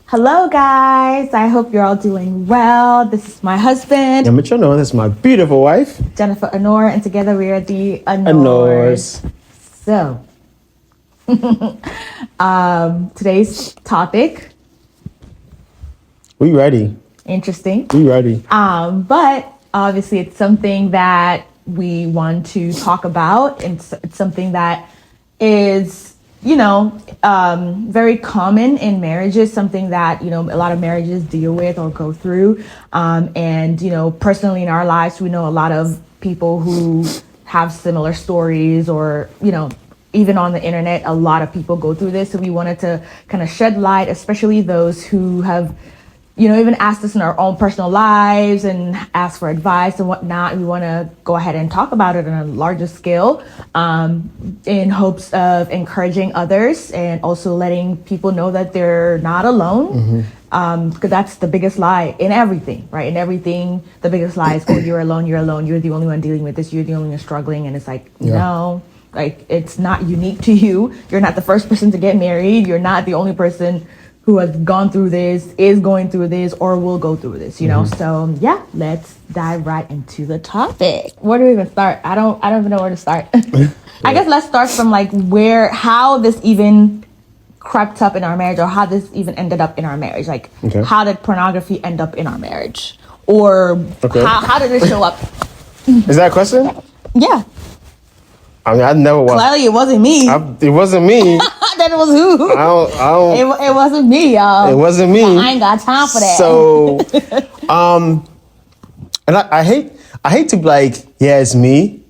Hello, guys. I hope you're all doing well. This is my husband. I'm Mitchell. This is my beautiful wife, Jennifer Honor, and together we are the Honors. So, today's topic. We ready. Interesting. We ready. But obviously it's something that we want to talk about, and it's something that is, very common in marriages, something that, a lot of marriages deal with or go through. And, personally in our lives, we know a lot of people who have similar stories or, even on the internet, a lot of people go through this. So we wanted to kind of shed light, especially those who have, even asked us in our own personal lives and asked for advice and whatnot. We want to go ahead and talk about it on a larger scale, in hopes of encouraging others and also letting people know that they're not alone. Because that's the biggest lie in everything, right? In everything, the biggest lie is, oh, you're alone, you're the only one dealing with this, you're the only one struggling. And it's like, no, like, it's not unique to you. You're not the first person to get married. You're not the only person who has gone through this, is going through this, or will go through this, So yeah, let's dive right into the topic. Where do we even start? I don't even know where to start. I guess let's start from how this even crept up in our marriage, or how this even ended up in our marriage. How did pornography end up in our marriage? Or how did it show up? Is that a question? Yeah. I mean, I never was. Clearly, it wasn't me. It wasn't me. Then it was who? I don't. It wasn't me, y'all. It wasn't me. I ain't got time for that. So, and I hate to be like, yeah, it's me,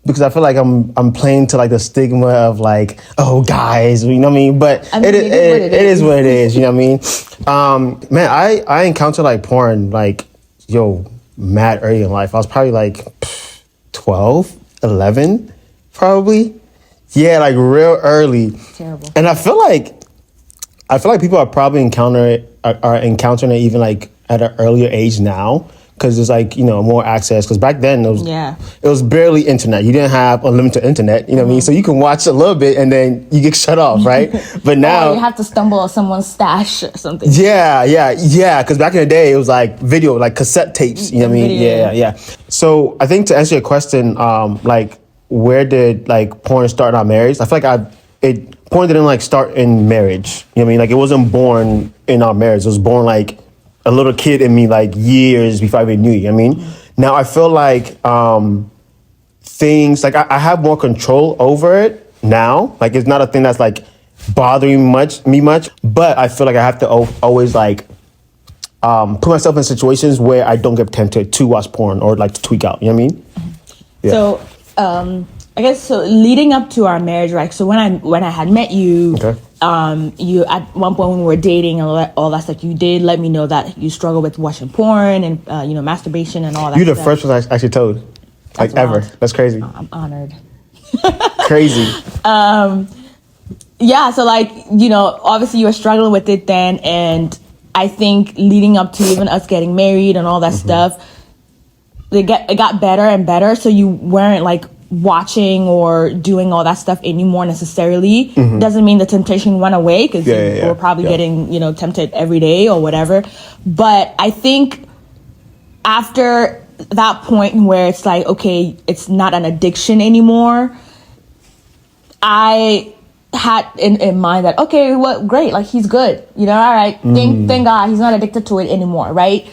because I feel like I'm playing to like the stigma of like, oh, guys, you know what I mean? But it is what it is, you know what I mean? Man, I encountered like porn mad early in life. I was probably like 12, 11. Probably. Yeah, like real early. Terrible. And I feel like people are probably encountering it even like at an earlier age now, because there's like, more access. Because back then it was barely internet. You didn't have unlimited internet, you know what I mean? So you can watch a little bit and then you get shut off, right? But now you have to stumble on someone's stash or something. Yeah. Because back in the day it was like video, like cassette tapes, you know what I mean? Yeah. So I think to answer your question, where did like porn start in our marriage? I feel like porn didn't like start in marriage. You know what I mean? Like it wasn't born in our marriage. It was born like a little kid in me, like years before I even knew you. You know what I mean? Now I feel like things like I have more control over it now. Like it's not a thing that's like bothering me much. But I feel like I have to always like put myself in situations where I don't get tempted to watch porn or like to tweak out. You know what I mean? Yeah. So. I guess so. Leading up to our marriage, right? So when I had met you, you at one point when we were dating and all that stuff, you did let me know that you struggle with watching porn and masturbation and all that. You're the first one I actually told, like ever. That's crazy. Oh, I'm honored. Crazy. Yeah. So obviously you were struggling with it then, and I think leading up to even us getting married and all that stuff. It got better and better, so you weren't like watching or doing all that stuff anymore necessarily. Doesn't mean the temptation went away, because you were probably getting tempted every day or whatever. But I think after that point where it's like, okay, it's not an addiction anymore, I had in mind that, okay, well, great, like he's good, all right, thank God he's not addicted to it anymore, right?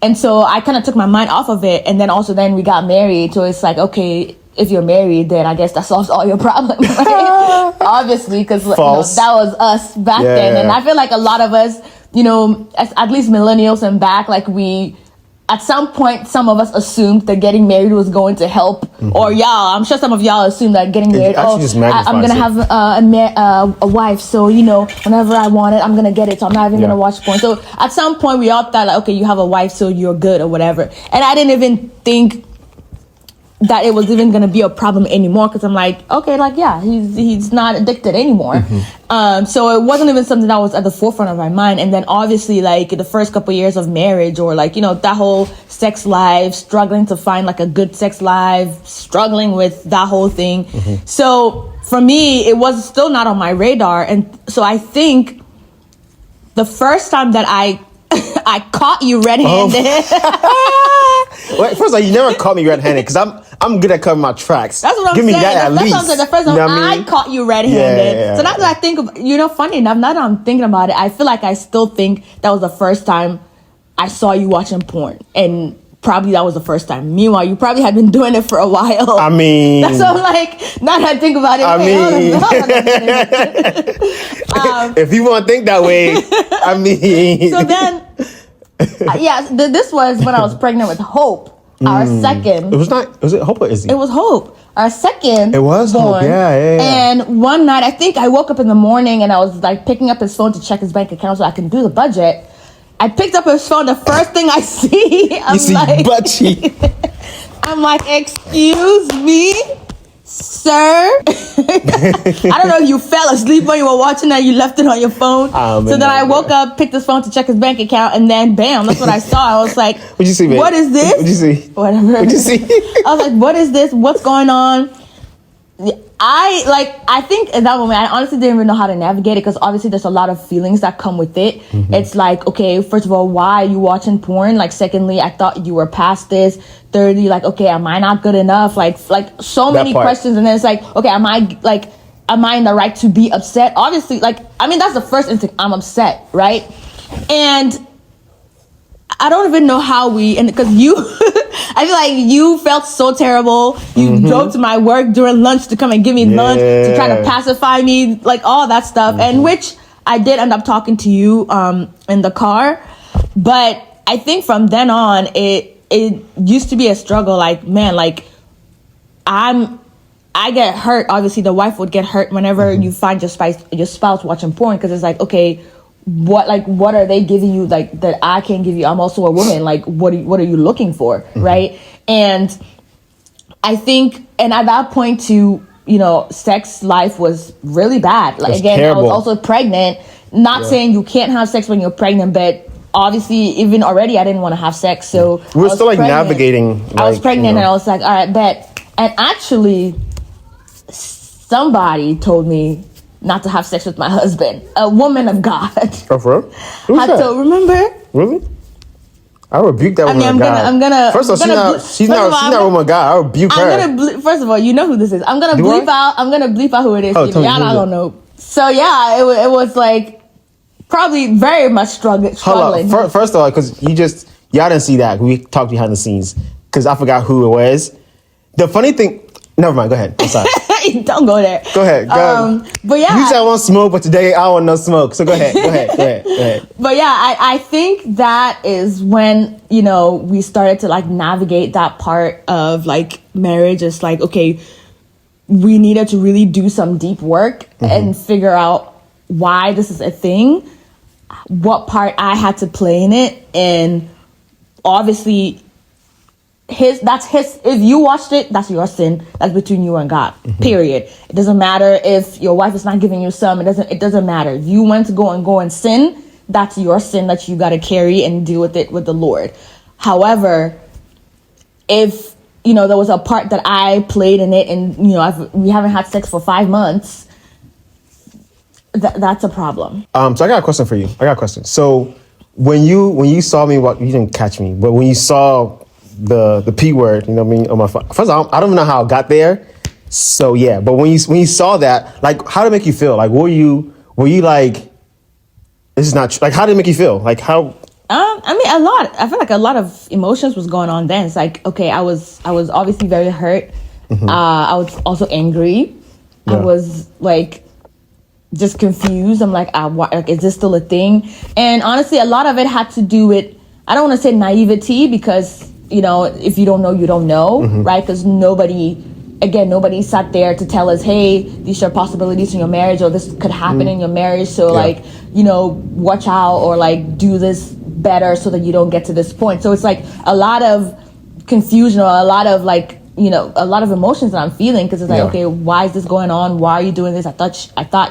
And so I kind of took my mind off of it. And then we got married. So it's like, okay, if you're married, then I guess that solves all your problems, right? Obviously, because that was us back then. And I feel like a lot of us, at least millennials and back, like at some point, some of us assumed that getting married was going to help. Or I'm sure some of y'all assumed that getting married, I'm going to have a wife. So, whenever I want it, I'm going to get it. So I'm not even going to watch porn. So at some point, we all thought, like, okay, you have a wife, so you're good or whatever. And I didn't even think that it was even going to be a problem anymore, because I'm like, okay, like, yeah, he's not addicted anymore. So it wasn't even something that was at the forefront of my mind. And then obviously, like, the first couple years of marriage, or like, that whole sex life, struggling to find like a good sex life, struggling with that whole thing. So for me, it was still not on my radar. And so I think the first time that I caught you red-handed. Wait, first of all, you never caught me red-handed because I'm good at covering my tracks. That's what I'm Give saying. me that at That's least. what I'm saying. The first time I caught you red-handed. Yeah. So now that I think of, funny enough, now that I'm thinking about it, I feel like I still think that was the first time I saw you watching porn. And probably that was the first time. Meanwhile, you probably had been doing it for a while. I mean, that's what I'm like. Now that I think about it, if you want to think that way, I mean. So then, this was when I was pregnant with Hope, our second. It was not. Was it Hope or Izzy? It was Hope, our second. It was born. Hope. Yeah. And one night, I think I woke up in the morning and I was like picking up his phone to check his bank account so I can do the budget. I picked up his phone. The first thing I see, you see butt cheek. I'm like, excuse me, sir. I don't know if you fell asleep when you were watching that. You left it on your phone. So then I woke up, picked his phone to check his bank account, and then bam, that's what I saw. I was like, what'd you see, man? What is this? What'd you see? Whatever. What'd you see? I was like, what is this? What's going on? I think at that moment, I honestly didn't even know how to navigate it because obviously there's a lot of feelings that come with it. Mm-hmm. It's like, okay, first of all, why are you watching porn? Like, secondly, I thought you were past this. Thirdly, like, okay, am I not good enough? Like so many questions. And then it's like, okay, am I in the right to be upset? Obviously, that's the first instinct. I'm upset, right? And I don't even know how because you, I feel like you felt so terrible. You drove to my work during lunch to come and give me lunch to try to pacify me, like all that stuff. And which I did end up talking to you in the car. But I think from then on, it used to be a struggle. Like, man, like I get hurt. Obviously, the wife would get hurt whenever you find your spouse watching porn because it's like, okay, what are they giving you like that I can't give you? I'm also a woman. Like, what are you looking for, right? And I think, and at that point too, sex life was really bad. Like, again, terrible. I was also pregnant. Not saying you can't have sex when you're pregnant, but obviously, even already, I didn't want to have sex. So we're still navigating. I was pregnant, and I was like, all right, bet. And actually, somebody told me not to have sex with my husband, a woman of God. Oh, for real? Who's that? So remember? Really? I rebuke that woman of God. I'm gonna. First of all, she's not a woman of God. I rebuke her. First of all, you know who this is. I'm gonna bleep out who it is. Oh, tell me I don't know. So yeah, it was like probably very much struggling. First of all, because y'all didn't see that. We talked behind the scenes because I forgot who it was. The funny thing. Never mind. Go ahead. I'm sorry. Don't go there. Go ahead. But yeah, usually I want smoke, but today I want no smoke. So go ahead. But yeah, I think that is when we started to like navigate that part of like marriage. It's like, okay, we needed to really do some deep work and figure out why this is a thing, what part I had to play in it, and obviously. If you watched it, that's your sin. That's between you and God. Period. It doesn't matter if your wife is not giving you some. It doesn't matter. You went to go and sin. That's your sin that you got to carry and deal with it with the Lord. However, if there was a part that I played in it, and we haven't had sex for 5 months, that's a problem. So I got a question for you. So when you saw me, you didn't catch me, but when you saw the P word, on my phone. First of all, I don't even know how I got there. So yeah, but when you saw that, like, how did it make you feel? Like, were you like, this is not true? Like, how did it make you feel? Like, how? I mean, a lot. I feel like a lot of emotions was going on then. It's like, okay, I was obviously very hurt. I was also angry. Yeah. I was like just confused. I'm like, is this still a thing? And honestly, a lot of it had to do with, I don't want to say naivety because if you don't know, you don't know, right? Because nobody sat there to tell us, hey, these are possibilities in your marriage, or this could happen in your marriage. So watch out, or like do this better so that you don't get to this point. So it's like a lot of confusion, or a lot of like, a lot of emotions that I'm feeling, because it's like, okay, why is this going on? Why are you doing this? I thought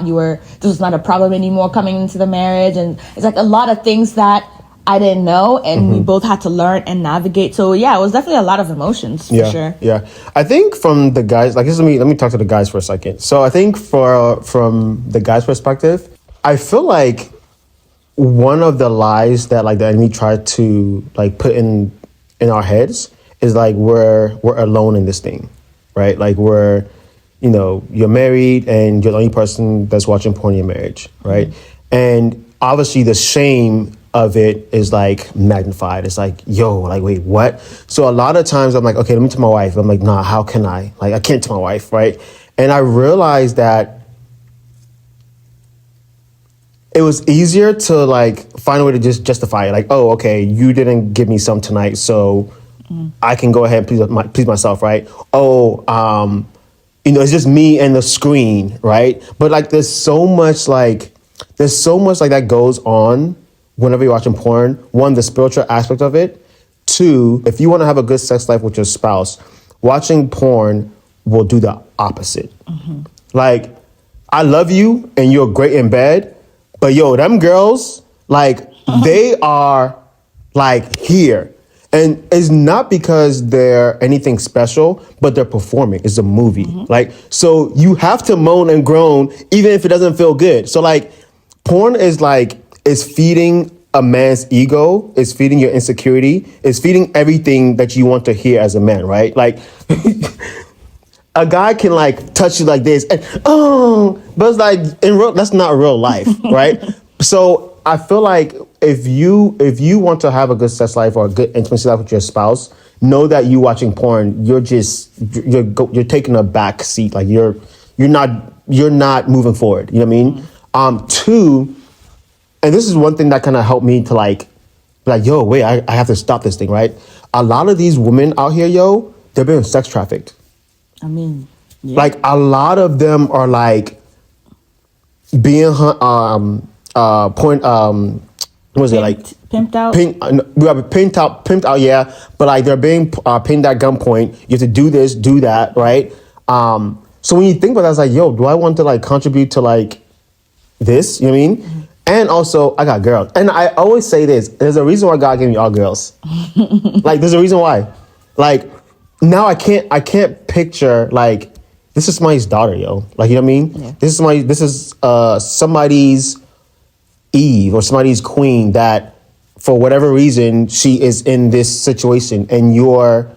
this was not a problem anymore coming into the marriage. And it's like a lot of things that I didn't know, and we both had to learn and navigate. So yeah, it was definitely a lot of emotions for sure. Yeah, I think from the guys, like, let me talk to the guys for a second. So I think from the guys' perspective, I feel like one of the lies that like the enemy tried to like put in our heads is like we're alone in this thing, right? Like we're, you know, you're married and you're the only person that's watching porn in your marriage, right? And obviously the shame of it is like magnified. It's like, yo, like, wait, what? So a lot of times I'm like, okay, let me tell my wife. I'm like, nah, how can I? Like, I can't tell my wife, right? And I realized that it was easier to like find a way to just justify it. Like, oh, okay, you didn't give me some tonight, so I can go ahead and please myself, right? Oh, you know, it's just me and the screen, right? But like, there's so much like that goes on whenever you're watching porn. One, the spiritual aspect of it. Two, if you want to have a good sex life with your spouse, watching porn will do the opposite. Like, I love you and you're great in bed, but yo, them girls, like, they are like here. And it's not because they're anything special, but they're performing. It's a movie. Like, so you have to moan and groan even if it doesn't feel good. So like, porn is feeding a man's ego, is feeding your insecurity, is feeding everything that you want to hear as a man, right? Like, a guy can like touch you like this and but it's like that's not real life, right? So I feel like if you want to have a good sex life or a good intimacy life with your spouse, know that you watching porn, you're taking a back seat. Like you're not moving forward. You know what I mean? Two, and this is one thing that kind of helped me to like, yo, wait, I have to stop this thing, right? A lot of these women out here, yo, they're being sex trafficked. I mean, yeah. Like a lot of them are like being what is it like pimped out? We have pimped out, yeah. But like they're being pinned at gunpoint. You have to do this, do that, right? So when you think about that, it's like, yo, do I want to like contribute to like this? You know what I mean? And also, I got girls, and I always say this: there's a reason why God gave me all girls. Like, there's a reason why. Like, now I can't picture like this is somebody's daughter, yo. Like, you know what I mean? Yeah. This is somebody's Eve or somebody's queen that for whatever reason she is in this situation and you're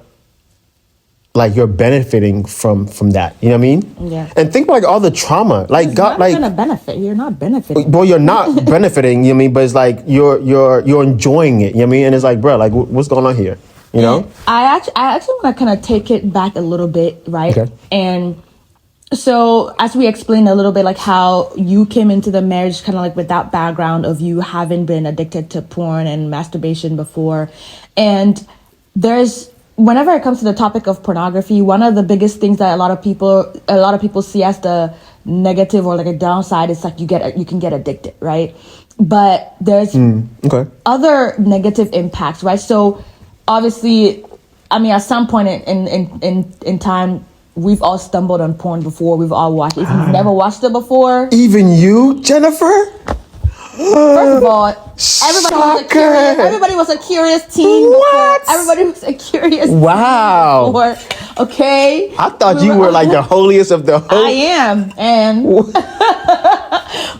benefiting from that. You know what I mean? Yeah. And think about like all the trauma. Like It's God, not like gonna benefit. You're not benefiting. well, you're not benefiting, you know what I mean? But it's like you're enjoying it, you know what I mean? And it's like, bro, like what's going on here? You know? I actually want to kind of take it back a little bit, right? Okay. And so as we explained a little bit, like how you came into the marriage kind of like with that background of you having been addicted to porn and masturbation before. And whenever it comes to the topic of pornography, one of the biggest things that a lot of people see as the negative or like a downside is like you can get addicted, right? But there's other negative impacts, right? So obviously, I mean, at some point in time, we've all stumbled on porn before. We've all watched it. If you've never watched it before, Even you, Jennifer? first of all, everybody was a curious teen. What? Before. Everybody was a curious Wow. teen before. Okay. I thought you were like the holiest of the I am, and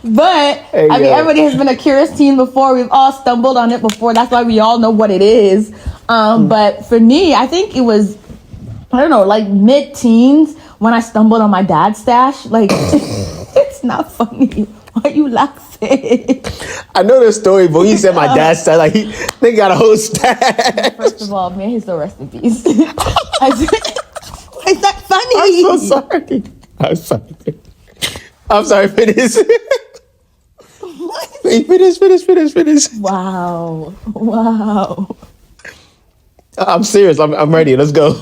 but Hey, I mean, yo. everybody has been a curious teen before. We've all stumbled on it before. That's why we all know what it is. But for me, I think it was, I don't know, like mid-teens when I stumbled on my dad's stash. Like, it's not funny. Why are you laughing? I know the story, but when you said my dad's side, like they got a whole stash. First of all, may his soul rest in peace. Why is that funny? I'm so sorry. I'm sorry. Finish. Wait, finish. Wow. I'm serious. I'm ready. Let's go.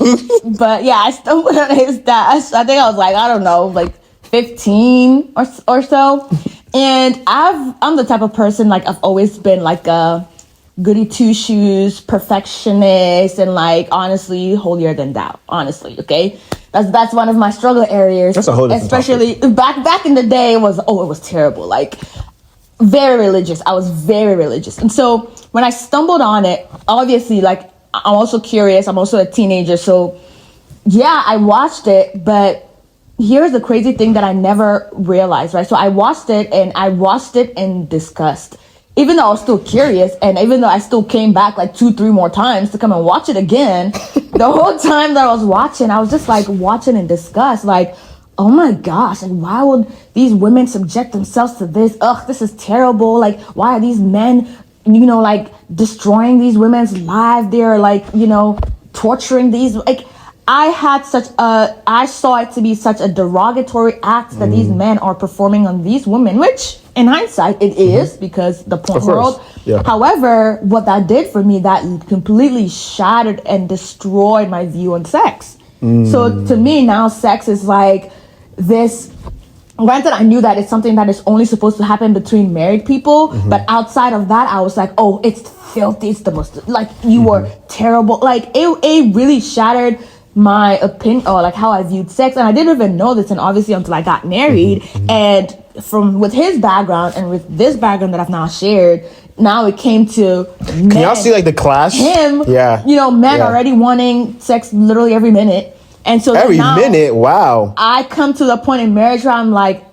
But yeah, I stumbled on his stash. I think I was like, I don't know, like 15 or so. And I'm the type of person, like I've always been like a goody two shoes, perfectionist, and like honestly holier than thou. Honestly, okay, that's one of my struggle areas. That's a whole different especially back in the day. It was terrible. Like very religious. I was very religious, and so when I stumbled on it, obviously, like I'm also curious. I'm also a teenager, so yeah, I watched it, but here's the crazy thing that I never realized, right? So I watched it in disgust. even though I was still curious, and even though I still came back like 2-3 more times to come and watch it again, the whole time that I was watching, I was just like watching in disgust, like, oh my gosh, like why would these women subject themselves to this? Ugh, this is terrible. Like, why are these men, like destroying these women's lives? They're like, torturing these, like, I saw it to be such a derogatory act that these men are performing on these women, which in hindsight it is, because the porn world. Yeah. However, what that did for me, that completely shattered and destroyed my view on sex. So to me now, sex is like this. Granted, I knew that it's something that is only supposed to happen between married people, but outside of that, I was like, oh, it's filthy. It's the most, like, you were terrible. Like, it really shattered my opinion, or like how I viewed sex. And I didn't even know this, and obviously until I got married. And with his background and with this background that I've now shared, now it came to Can y'all see like the clash? Men already wanting sex literally every minute. And so every now, minute, wow. I come to the point in marriage where I'm like,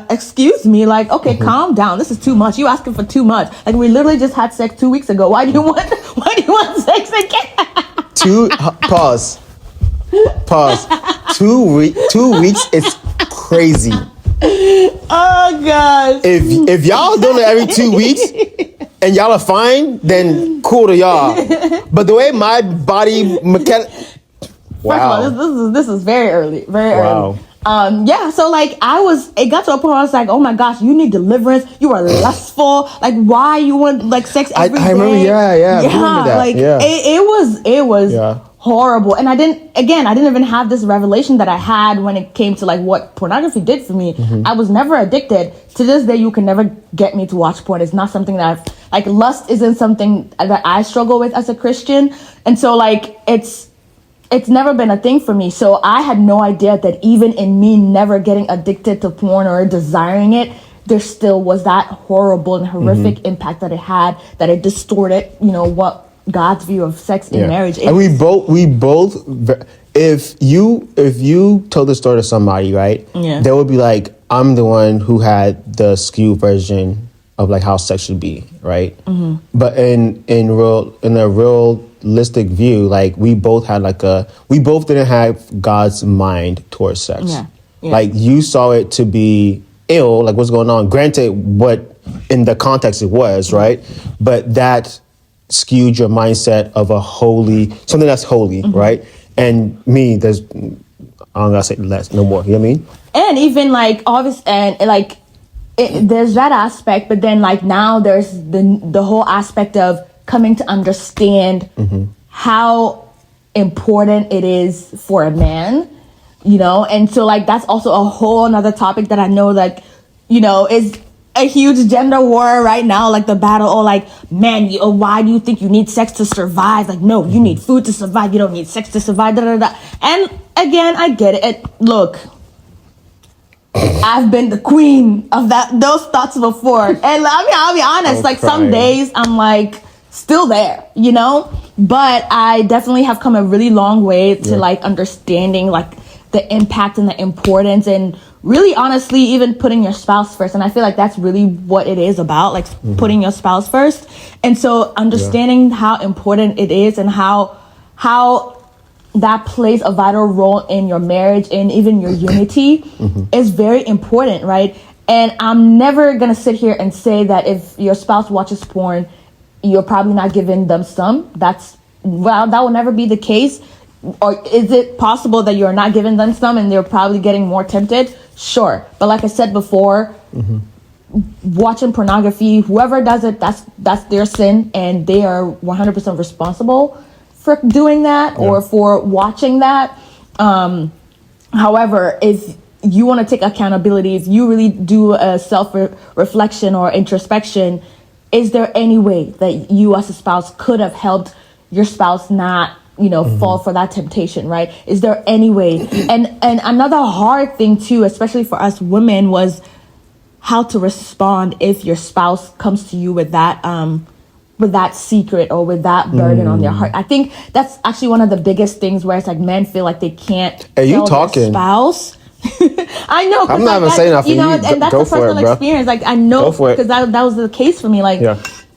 excuse me, like, okay, calm down. This is too much. You asking for too much. Like, we literally just had sex 2 weeks ago. Why do you want sex again? Pause. 2 weeks is crazy. Oh gosh. If y'all doing it every 2 weeks and y'all are fine, then cool to y'all. But the way my body wow. First of all, this is very early, very early. So like it got to a point where I was like, oh my gosh, you need deliverance. You are lustful. Like, why you want like sex every day? I remember, yeah. Like it was horrible. And I didn't even have this revelation that I had when it came to like what pornography did for me. I was never addicted. To this day, you can never get me to watch porn. It's not something that like lust isn't something that I struggle with as a Christian. And so like it's never been a thing for me. So I had no idea that even in me never getting addicted to porn or desiring it, there still was that horrible and horrific impact that it had, that it distorted, what God's view of sex in marriage is. And we both, if you told the story to somebody, right? Yeah. They would be like, I'm the one who had the skewed version of like how sex should be, right? But in a realistic view, like we both didn't have God's mind towards sex. Yeah. Like you saw it to be ill, like what's going on. Granted, what in the context it was, right? But that skewed your mindset of something that's holy, right? And me, I'm gonna say less, no more. You know what I mean? And even like obvious, and like there's that aspect, but then like now there's the whole aspect of coming to understand how important it is for a man, and so like that's also a whole another topic that I know like is a huge gender war right now, like the battle, or like, man, why do you think you need sex to survive? Like, no, you need food to survive, you don't need sex to survive, da, da, da. And again, I get it. Look, I've been the queen of those thoughts before, and I'll be honest, like some days I'm like still there, but I definitely have come a really long way to like understanding like the impact and the importance, and really honestly even putting your spouse first. And I feel like that's really what it is about, like putting your spouse first. And so understanding how important it is and how that plays a vital role in your marriage and even your unity is very important, right? And I'm never gonna sit here and say that if your spouse watches porn, you're probably not giving them some. That will never be the case. Or is it possible that you're not giving them some and they're probably getting more tempted? Sure. But like I said before, watching pornography, whoever does it, that's their sin, and they are 100% responsible for doing that or for watching that. However, if you want to take accountability, if you really do a self-reflection or introspection, is there any way that you as a spouse could have helped your spouse not fall for that temptation, right? Is there any way? And another hard thing too, especially for us women, was how to respond if your spouse comes to you with that secret or with that burden on their heart. I think that's actually one of the biggest things where it's like men feel like they can't tell their spouse. I know. I'm not even saying nothing. And that's a personal experience. Like I know because that was the case for me. Like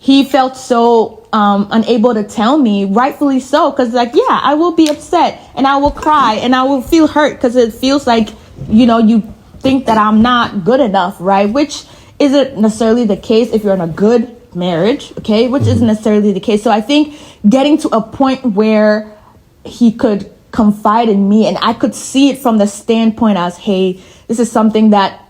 he felt so unable to tell me, rightfully so, because like, yeah, I will be upset and I will cry and I will feel hurt because it feels like, you think that I'm not good enough, right? Which isn't necessarily the case if you're in a good marriage, okay? Which isn't necessarily the case. So I think getting to a point where he could confide in me and I could see it from the standpoint as, hey, this is something that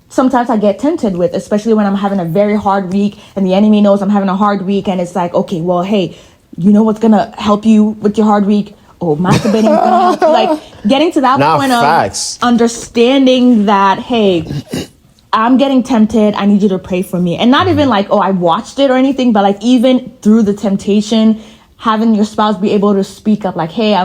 sometimes I get tempted with, especially when I'm having a very hard week and the enemy knows I'm having a hard week, and it's like, okay, well, hey, you know what's gonna help you with your hard week? Oh, masturbating is gonna help you. Like, getting to that point facts. of understanding that, hey, I'm getting tempted, I need you to pray for me. And not even like, oh, I watched it or anything, but like even through the temptation, having your spouse be able to speak up like, hey,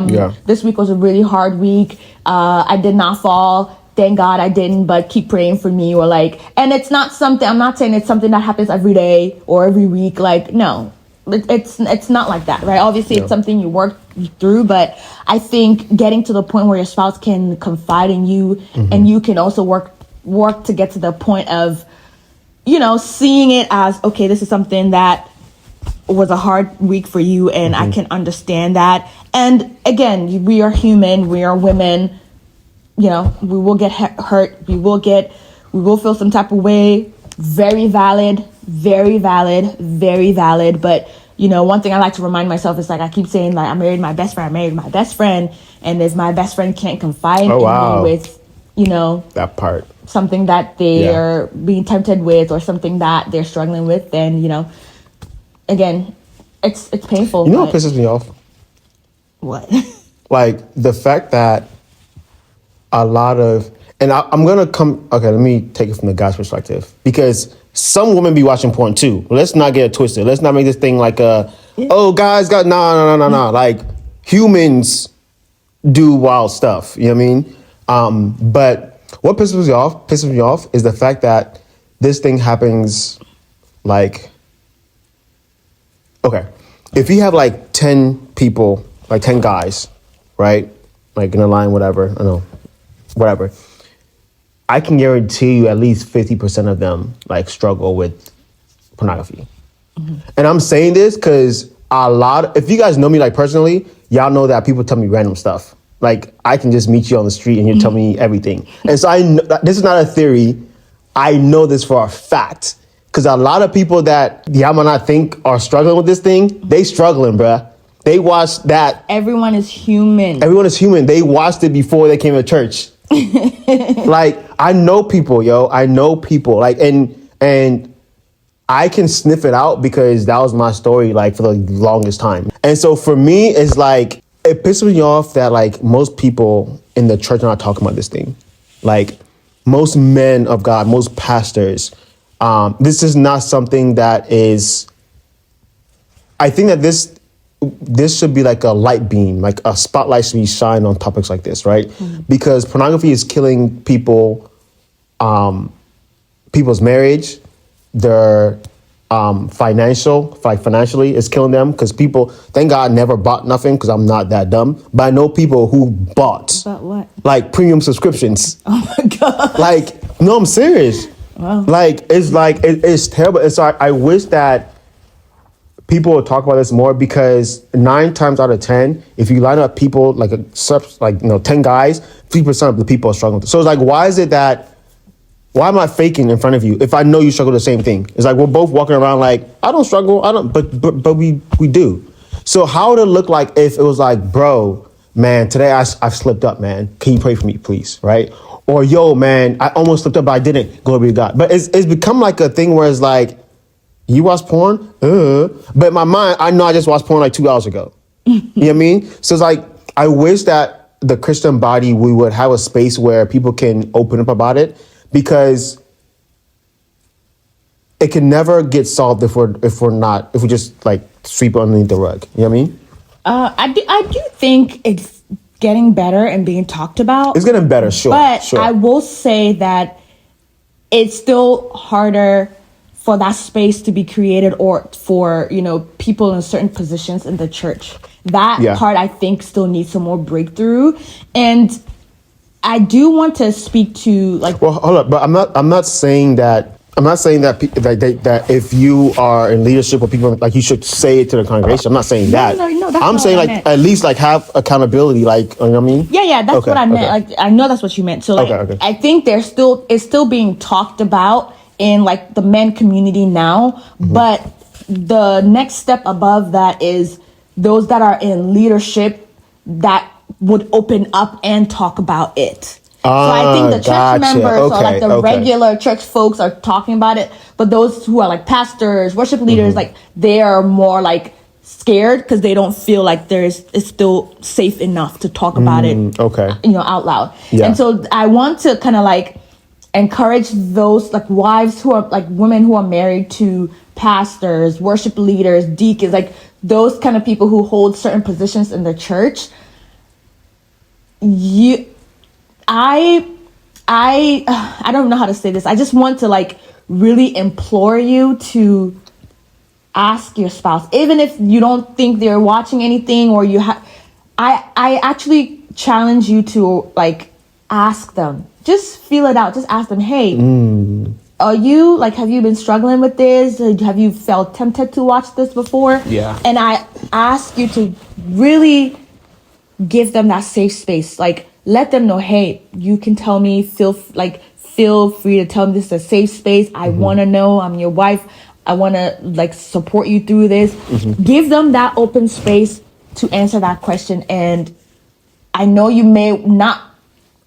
this week was a really hard week. I did not fall. Thank God I didn't, but keep praying for me. Or like, and it's not something, I'm not saying it's something that happens every day or every week. Like, no, it's not like that, right? Obviously it's something you work through, but I think getting to the point where your spouse can confide in you and you can also work to get to the point of, seeing it as, okay, this is something that was a hard week for you and I can understand that. And again, we are human, we are women. We will get hurt. We will feel some type of way. Very valid, very valid, very valid. But, one thing I like to remind myself is like, I keep saying like, I married my best friend. And if my best friend can't confide in me with, that part, something that they are being tempted with or something that they're struggling with, then, again, it's painful. You know what pisses me off? What? Like the fact that a lot of, and I'm gonna okay, let me take it from the guy's perspective, because some women be watching porn too. Let's not get it twisted. Let's not make this thing like guys got no. Like humans do wild stuff. You know what I mean? But what pisses me off is the fact that this thing happens like, okay, if you have like 10 people, like 10 guys, right? Like in a line, whatever, I don't know. Whatever, I can guarantee you at least 50% of them like struggle with pornography. And I'm saying this because if you guys know me like personally, y'all know that people tell me random stuff. Like I can just meet you on the street and you tell me everything. And so I know, this is not a theory. I know this for a fact, because a lot of people that y'all might not think are struggling with this thing, they struggling, bruh. They watched that. Everyone is human. They watched it before they came to church. Like, I know people, like, and I can sniff it out because that was my story, like, for the longest time. And so for me, it's like, it pisses me off that, like, most people in the church are not talking about this thing. Like, most men of God, most pastors, this is not something that is, I think that this should be like a light beam, like a spotlight should be shined on topics like this, right? Because pornography is killing people, people's marriage, their financially it's killing them, because people, thank God, never bought nothing because I'm not that dumb, but I know people who bought what? Like premium subscriptions. Oh my God. Like, no, I'm serious. Wow. Like, it's terrible. And so I wish that people will talk about this more, because 9 times out of 10, if you line up people like 10 guys, 50% of the people are struggling. So it's like, why am I faking in front of you if I know you struggle the same thing? It's like we're both walking around like, I don't struggle, but we do. So how would it look like if it was like, bro, man, today I've slipped up, man. Can you pray for me, please? Right? Or yo, man, I almost slipped up, but I didn't. Glory be to God. But it's become like a thing where it's like, you watch porn? But in my mind, I know I just watched porn like 2 hours ago. You know what I mean? So it's like, I wish that the Christian body, we would have a space where people can open up about it, because it can never get solved if we just like sweep it underneath the rug. You know what I mean? I do think it's getting better and being talked about. It's getting better, sure. But sure. I will say that it's still harder for that space to be created, or for, people in certain positions in the church. That part, I think, still needs some more breakthrough. And I do want to speak to, like, well, hold up, but I'm not saying that I'm not saying that that if you are in leadership or people like you should say it to the congregation. I'm not saying that. No, that's I'm not saying what I like meant. at least like have accountability. Like you know what I mean? Yeah, that's Okay, what I meant. okay. Like I know that's what you meant. So like Okay. I think it's still being talked about in like the men community now, but the next step above that is those that are in leadership that would open up and talk about it. So I think the church Gotcha. members or like the Okay. regular church folks are talking about it, but those who are like pastors, worship leaders, like they are more like scared because they don't feel like it's still safe enough to talk about it, Okay. out loud. Yeah. And so I want to kind of like encourage those like wives who are like women who are married to pastors, worship leaders, deacons, like those kind of people who hold certain positions in the church. I don't know how to say this. I just want to like really implore you to ask your spouse, even if you don't think they're watching anything or you have. I actually challenge you to like ask them. Just feel it out. Just ask them, hey, are you like, have you been struggling with this? Have you felt tempted to watch this before? Yeah. And I ask you to really give them that safe space. Like, let them know, hey, you can tell me, feel free to tell me this is a safe space. I want to know. I'm your wife. I want to like support you through this. Give them that open space to answer that question. And I know you may not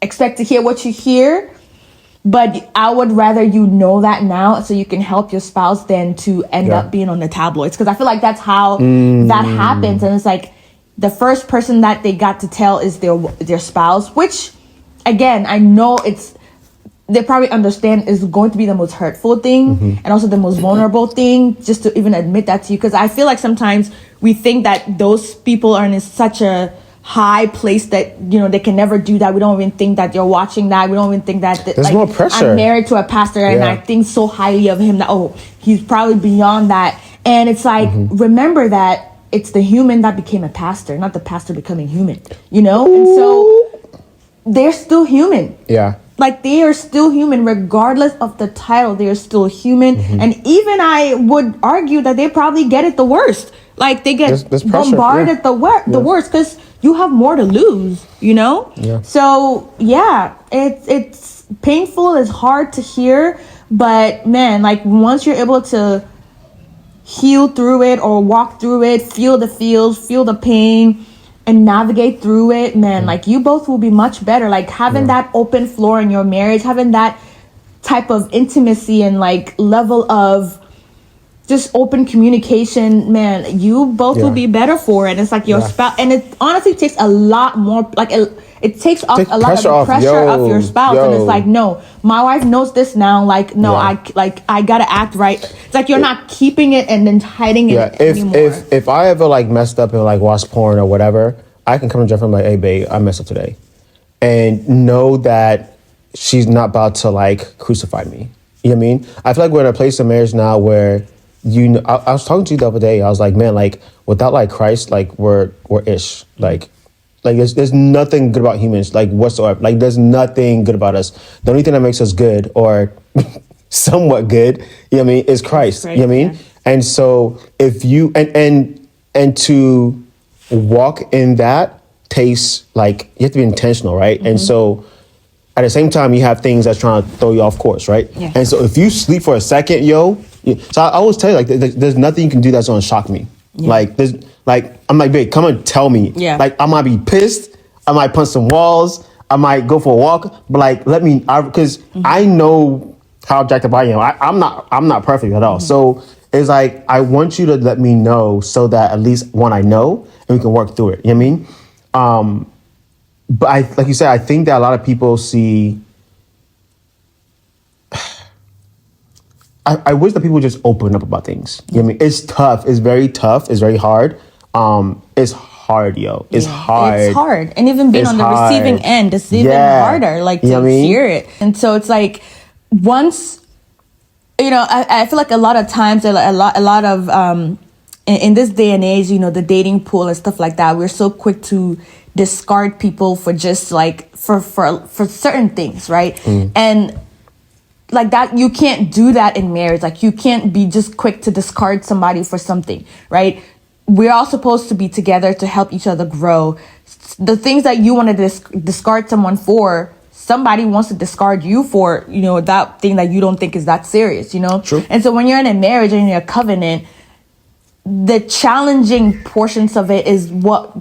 expect to hear what you hear, but I would rather you know that now so you can help your spouse than to end up being on the tabloids. Because I feel like that's how that happens. And it's like the first person that they got to tell is their spouse, which again, I know they probably understand is going to be the most hurtful thing and also the most vulnerable thing, just to even admit that to you. Because I feel like sometimes we think that those people are in such a high place that they can never do that. We don't even think that you're watching that. We don't even think that there's more pressure. I'm married to a pastor and I think so highly of him that he's probably beyond that. And it's like remember that it's the human that became a pastor, not the pastor becoming human. And so they're still human. Yeah. Like they are still human regardless of the title. They are still human. And even I would argue that they probably get it the worst. Like they get there's pressure, bombarded the worst because you have more to lose, Yeah. So yeah, it's painful. It's hard to hear, but man, like once you're able to heal through it or walk through it, feel the feels, feel the pain, and navigate through it, man, like you both will be much better. Like having that open floor in your marriage, having that type of intimacy and like level of just open communication, man, you both will be better for it. It's like your spouse, and it honestly takes a lot more, like it takes off a lot of the pressure off your spouse. And it's like, no, my wife knows this now. Like, no, I gotta act right. It's like you're not keeping it and then hiding it anymore. If I ever like messed up and like watched porn or whatever, I can come to Jeff and be like, hey babe, I messed up today, and know that she's not about to like crucify me. You know what I mean? I feel like we're in a place in marriage now where I was talking to you the other day. I was like, man, like without like Christ, like we're ish. Like there's nothing good about humans, like whatsoever. Like there's nothing good about us. The only thing that makes us good or somewhat good, you know what I mean, is Christ. You know what I mean? Yeah. And so if you and to walk in that takes like you have to be intentional, right? And so at the same time, you have things that's trying to throw you off course, right? Yeah. And so if you sleep for a second, so I always tell you, like, there's nothing you can do that's gonna shock me. Yeah. I'm like, babe, come and tell me. Yeah. Like, I might be pissed. I might punch some walls. I might go for a walk. But like, because I know how jacked up I am. I'm not perfect at all. So it's like, I want you to let me know so that at least one, I know and we can work through it. You know what I mean? But like you said, I think that a lot of people see. I wish that people just open up about things. You know what I mean? It's tough. It's very tough. It's very hard. It's hard, yo. It's hard. It's hard. And even being on the receiving end, it's even harder, like to hear it. And so it's like once, I feel like a lot of times, a lot of, in this day and age, the dating pool and stuff like that, we're so quick to discard people for just like, for certain things, right? And like that, you can't do that in marriage. Like, you can't be just quick to discard somebody for something, right? We're all supposed to be together to help each other grow. The things that you want to discard someone for, somebody wants to discard you for, that thing that you don't think is that serious, True. And so when you're in a marriage and you're in a covenant, the challenging portions of it is what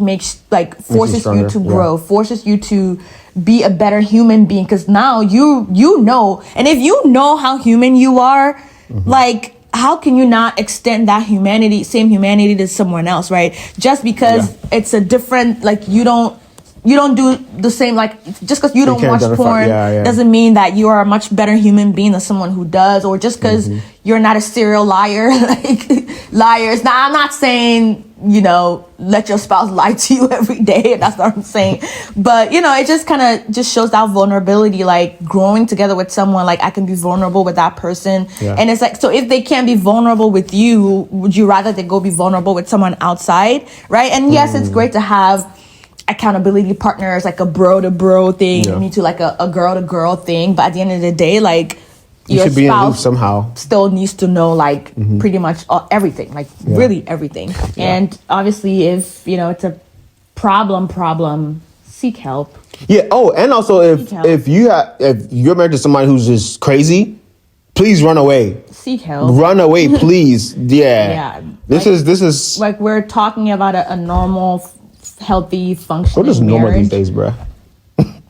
forces you to grow, forces you to be a better human being. Because now you know, and if you know how human you are, like, how can you not extend that same humanity to someone else, right? Just because it's a different, like, you don't do the same, like, just because you don't watch porn doesn't mean that you are a much better human being than someone who does, or just because you're not a serial liar, like, liars. Now, I'm not saying, let your spouse lie to you every day. That's not what I'm saying. But, it just kind of just shows that vulnerability, like, growing together with someone, like, I can be vulnerable with that person. Yeah. And it's like, so if they can't be vulnerable with you, would you rather they go be vulnerable with someone outside, right? And yes, it's great to have accountability partners, like a bro to bro thing, me too, like a girl to girl thing. But at the end of the day, like, your should be in loop spouse somehow. Still needs to know, like, pretty much everything, like really everything. Yeah. And obviously, if it's a problem, seek help. Yeah. Oh, and also if you're married to somebody who's just crazy, please run away. Seek help. Run away, please. Yeah. Yeah. This is like, we're talking about a normal, healthy, functioning what is marriage. Normal these days, bro?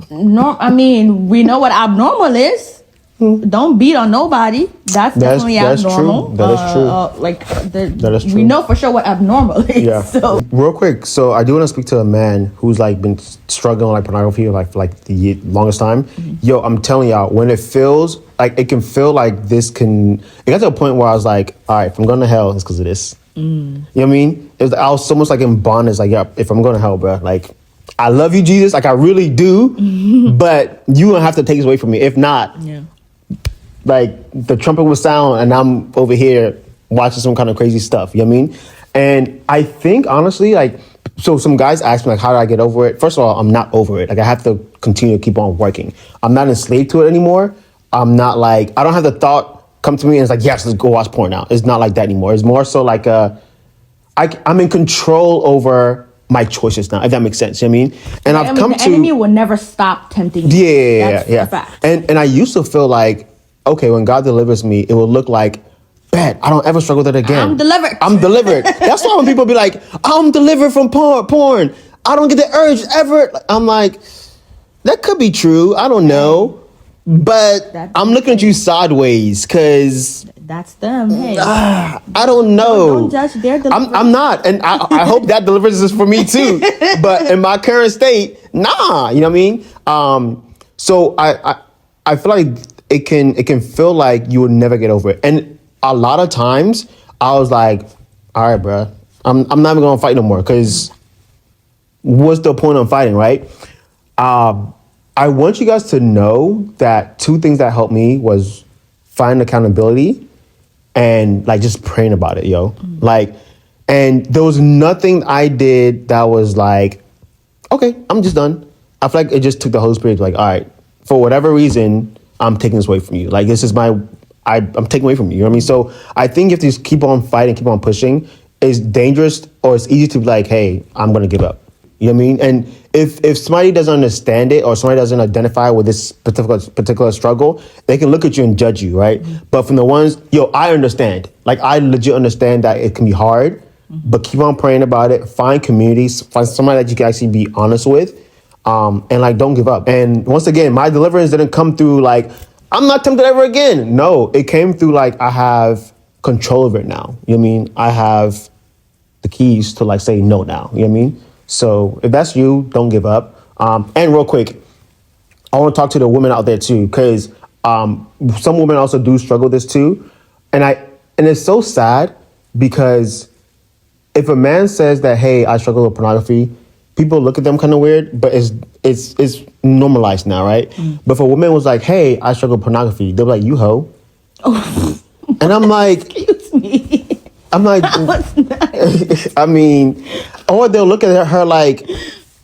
I mean, we know what abnormal is. Don't beat on nobody. That's definitely abnormal. True. That is true. That is true. We know for sure what abnormal is. Yeah. So real quick, so I do want to speak to a man who's like been struggling with pornography for the longest time. Yo, I'm telling y'all, when it feels like it can feel like this can. It got to a point where I was like, all right, if I'm going to hell, it's because of this. You know what I mean? I was almost like in bondage. Like, yeah, if I'm going to hell, bro, like, I love you, Jesus, like I really do, but you don't have to take this away from me. If not, like, the trumpet will sound and I'm over here watching some kind of crazy stuff. You know what I mean? And I think, honestly, like, so some guys ask me, like, how do I get over it? First of all, I'm not over it. Like, I have to continue to keep on working. I'm not enslaved to it anymore. I'm not like, I don't have the thought come to me and it's like, yes, let's go watch porn now. It's not like that anymore. It's more so like I'm in control over my choices now, if that makes sense. You know what I mean? And I've come to... The enemy will never stop tempting you. Yeah. That's a fact. And I used to feel like, okay, when God delivers me, it will look like, bet, I don't ever struggle with that again. I'm delivered. That's why when people be like, I'm delivered from porn. I don't get the urge ever. I'm like, that could be true. I don't know. But I'm looking at you sideways because... That's them. Hey. I don't know. Don't judge their deliverance. I'm not. And I hope that deliverance is for me too. But in my current state, nah. You know what I mean? So I feel like it can feel like you will never get over it. And a lot of times I was like, all right, bro, I'm not even going to fight no more because what's the point of fighting, right? I want you guys to know that two things that helped me was find accountability and like just praying about it, yo. Like, and there was nothing I did that was like, okay, I'm just done. I feel like it just took the Holy Spirit to like, all right, for whatever reason, I'm taking this away from you. Like, this is I'm taking away from you. You know what I mean? So I think you have to just keep on fighting, keep on pushing. It's dangerous or it's easy to be like, hey, I'm going to give up. You know what I mean? And if somebody doesn't understand it or somebody doesn't identify with this particular struggle, they can look at you and judge you, right? But from the ones, I understand. Like, I legit understand that it can be hard, but keep on praying about it. Find communities, find somebody that you can actually be honest with, and like, don't give up. And once again, my deliverance didn't come through like, I'm not tempted ever again. No, it came through like, I have control of it now. You know what I mean? I have the keys to like say no now. You know what I mean? So if that's you, don't give up. And real quick, I want to talk to the women out there too, because some women also do struggle with this too. And it's so sad because if a man says that, hey, I struggle with pornography, people look at them kind of weird, but it's normalized now, right? But if a woman was like, hey, I struggle with pornography, they'll be like, you hoe. Oh. And I'm like, excuse me. I'm like, I mean, or they'll look at her like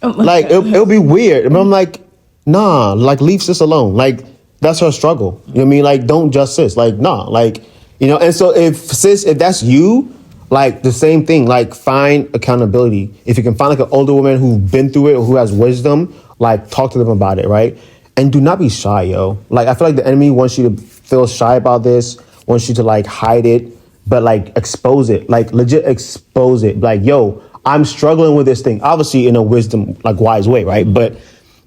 it'll be weird. And I'm like, nah, like leave this alone. Like that's her struggle. You know what I mean? Like, don't judge sis. Like, nah. Like, you know. And so if that's you, like the same thing. Like, find accountability. If you can find like an older woman who's been through it or who has wisdom, like talk to them about it, right? And do not be shy, yo. Like, I feel like the enemy wants you to feel shy about this, wants you to like hide it, but like expose it, like legit expose it. Like, yo, I'm struggling with this thing, obviously in a wisdom, like wise way, right? But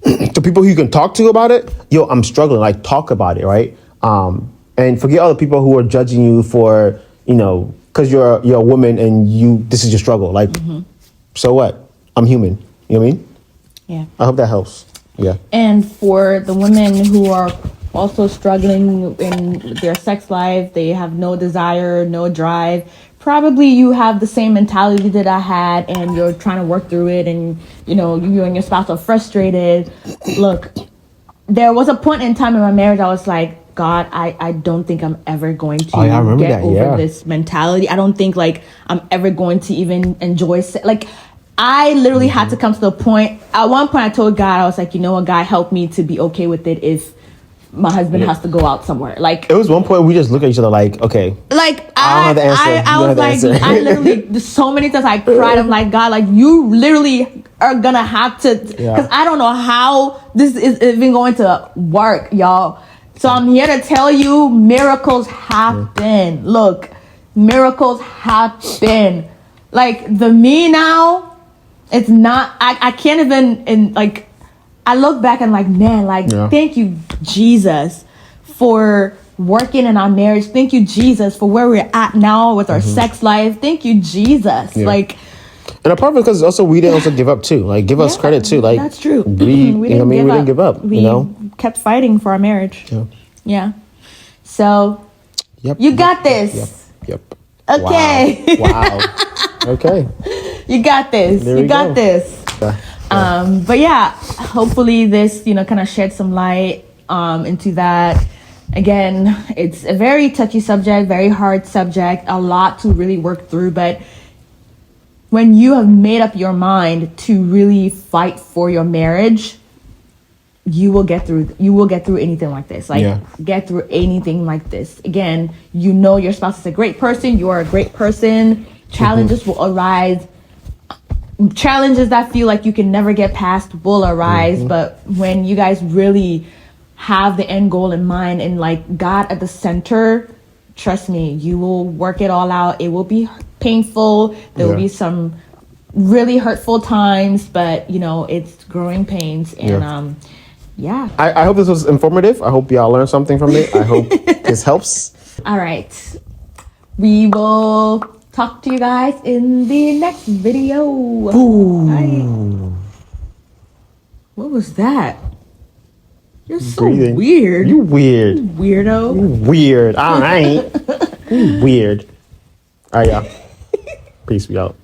to people who you can talk to about it, yo, I'm struggling, like talk about it, right? And forget all the people who are judging you for, you know, because you're a woman and this is your struggle. Like, so what? I'm human. You know what I mean? Yeah. I hope that helps. Yeah. And for the women who are also struggling in their sex life, they have no desire, no drive. Probably you have the same mentality that I had, and you're trying to work through it, and you know you and your spouse are frustrated. Look, there was a point in time in my marriage I was like, God, I don't think I'm ever going to get over this mentality. I don't think like I'm ever going to even enjoy like. I literally had to come to the point. At one point, I told God, I was like, you know what, God, help me to be okay with it if my husband has to go out somewhere. Like, it was one point we just look at each other like, okay. Like, I don't have the answer. I was like, I literally, so many times I cried. I'm like, God, like, you literally are gonna have to, because I don't know how this is even going to work, y'all. So I'm here to tell you, miracles happen. Look, miracles happen. Like, the me now, it's not, I can't even, like, I look back and like, man, like, thank you, Jesus, for working in our marriage. Thank you, Jesus, for where we're at now with our sex life. Thank you, Jesus. Like, and a part of it because also we didn't also give up too. Like, give us credit too. Like, that's true. We didn't give up. We you know, kept fighting for our marriage. Yeah. So, you got this. Yep. Okay. Wow. Okay. You got this. You got this. But yeah, hopefully this, you know, kind of shed some light into that. Again, it's a very touchy subject, very hard subject, a lot to really work through. But when you have made up your mind to really fight for your marriage, you will get through anything like this. Like, get through anything like this. Again, you know your spouse is a great person. You are a great person. Challenges will arise. Challenges that feel like you can never get past will arise. But when you guys really have the end goal in mind and like God at the center, trust me, you will work it all out. It will be painful. There will be some really hurtful times, but you know, it's growing pains. And I hope this was informative. I hope y'all learned something from it. I hope this helps. All right. We will talk to you guys in the next video. What was that? You're so weird. You weird. You weirdo. You weird. I ain't. You weird. All right, y'all. Peace. We out.